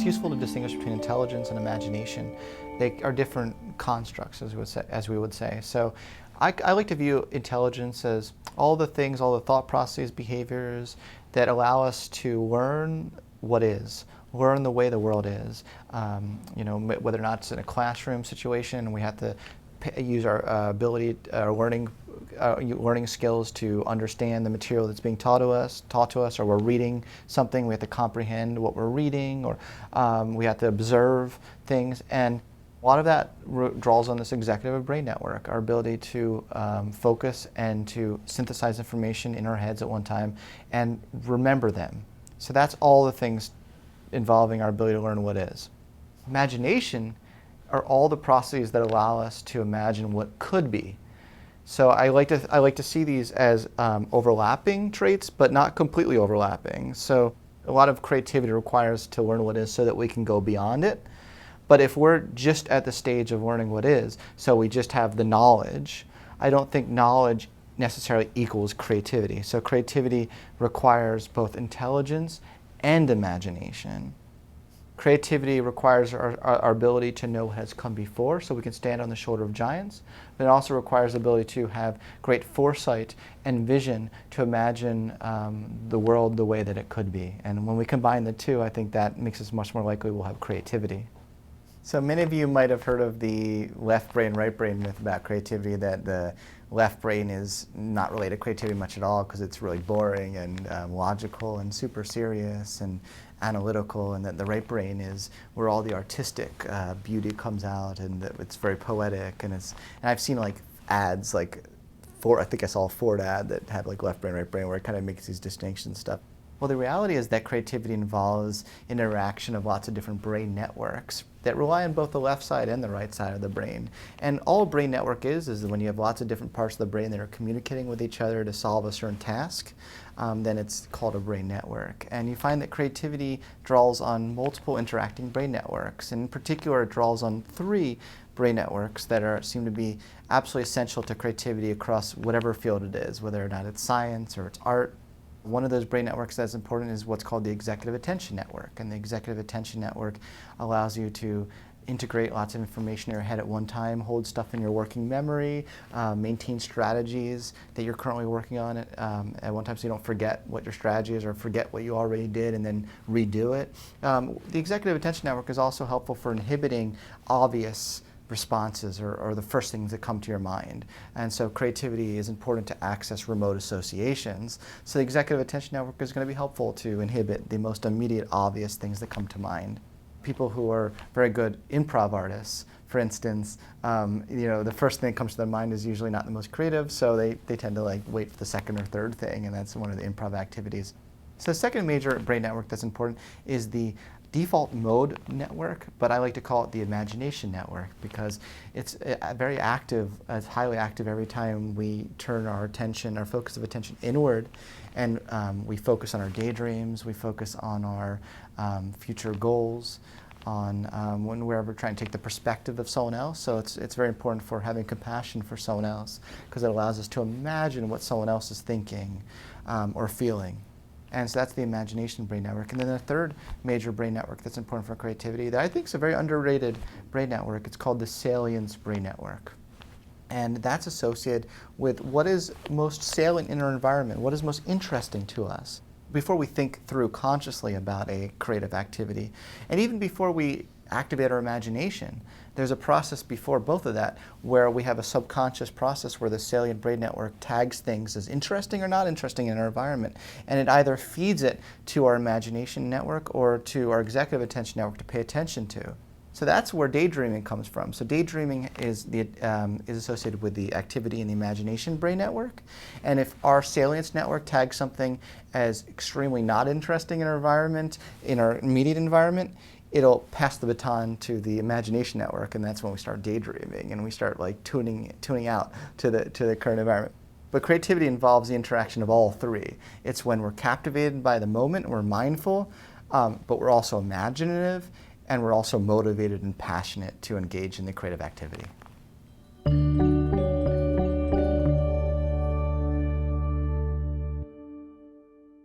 useful to distinguish between intelligence and imagination. They are different constructs, as we would say. So I like to view intelligence as all the things, all the thought processes, behaviors that allow us to learn what is, learn the way the world is. Whether or not it's in a classroom situation and we have to use our learning skills to understand the material that's being taught to us, or we're reading something, we have to comprehend what we're reading, or we have to observe things. And a lot of that draws on this executive brain network, our ability to focus and to synthesize information in our heads at one time and remember them. So that's all the things involving our ability to learn what is. Imagination are all the processes that allow us to imagine what could be. So I like to see these as overlapping traits, but not completely overlapping. So a lot of creativity requires to learn what is so that we can go beyond it. But if we're just at the stage of learning what is, so we just have the knowledge, I don't think knowledge necessarily equals creativity. So creativity requires both intelligence and imagination. Creativity requires our ability to know what has come before, so we can stand on the shoulder of giants. But it also requires the ability to have great foresight and vision to imagine the world the way that it could be. And when we combine the two, I think that makes us much more likely we'll have creativity. So many of you might have heard of the left brain, right brain myth about creativity, that the left brain is not related to creativity much at all because it's really boring and logical and super serious and analytical, and that the right brain is where all the artistic beauty comes out, and that it's very poetic. And I've seen like ads, like I think I saw a Ford ad that had like left brain, right brain, where it kind of makes these distinctions and stuff. Well, the reality is that creativity involves interaction of lots of different brain networks that rely on both the left side and the right side of the brain. And all a brain network is when you have lots of different parts of the brain that are communicating with each other to solve a certain task, then it's called a brain network. And you find that creativity draws on multiple interacting brain networks. And in particular, it draws on 3 brain networks that seem to be absolutely essential to creativity across whatever field it is, whether or not it's science or it's art. One of those brain networks that's important is what's called the executive attention network. And the executive attention network allows you to integrate lots of information in your head at one time, hold stuff in your working memory, maintain strategies that you're currently working on at one time so you don't forget what your strategy is or forget what you already did and then redo it. The executive attention network is also helpful for inhibiting obvious responses or the first things that come to your mind. And so creativity is important to access remote associations. So the executive attention network is going to be helpful to inhibit the most immediate obvious things that come to mind. People who are very good improv artists, for instance, the first thing that comes to their mind is usually not the most creative, so they tend to like wait for the second or third thing, and that's one of the improv activities. So the second major brain network that's important is the default mode network, but I like to call it the imagination network because it's very active, it's highly active every time we turn our focus of attention inward, and we focus on our daydreams, we focus on our future goals, on when we're ever trying to take the perspective of someone else. So it's very important for having compassion for someone else because it allows us to imagine what someone else is thinking or feeling. And so that's the imagination brain network. And then the third major brain network that's important for creativity that I think is a very underrated brain network, it's called the Salience brain network. And that's associated with what is most salient in our environment, what is most interesting to us. Before we think through consciously about a creative activity, and even before we activate our imagination, there's a process before both of that where we have a subconscious process where the salient brain network tags things as interesting or not interesting in our environment, and it either feeds it to our imagination network or to our executive attention network to pay attention to. So that's where daydreaming comes from. So daydreaming is associated with the activity in the imagination brain network, and if our salience network tags something as extremely not interesting in our environment, in our immediate environment, it'll pass the baton to the imagination network, and that's when we start daydreaming and we start like tuning out to the current environment. But creativity involves the interaction of all 3. It's when we're captivated by the moment, we're mindful, but we're also imaginative, and we're also motivated and passionate to engage in the creative activity.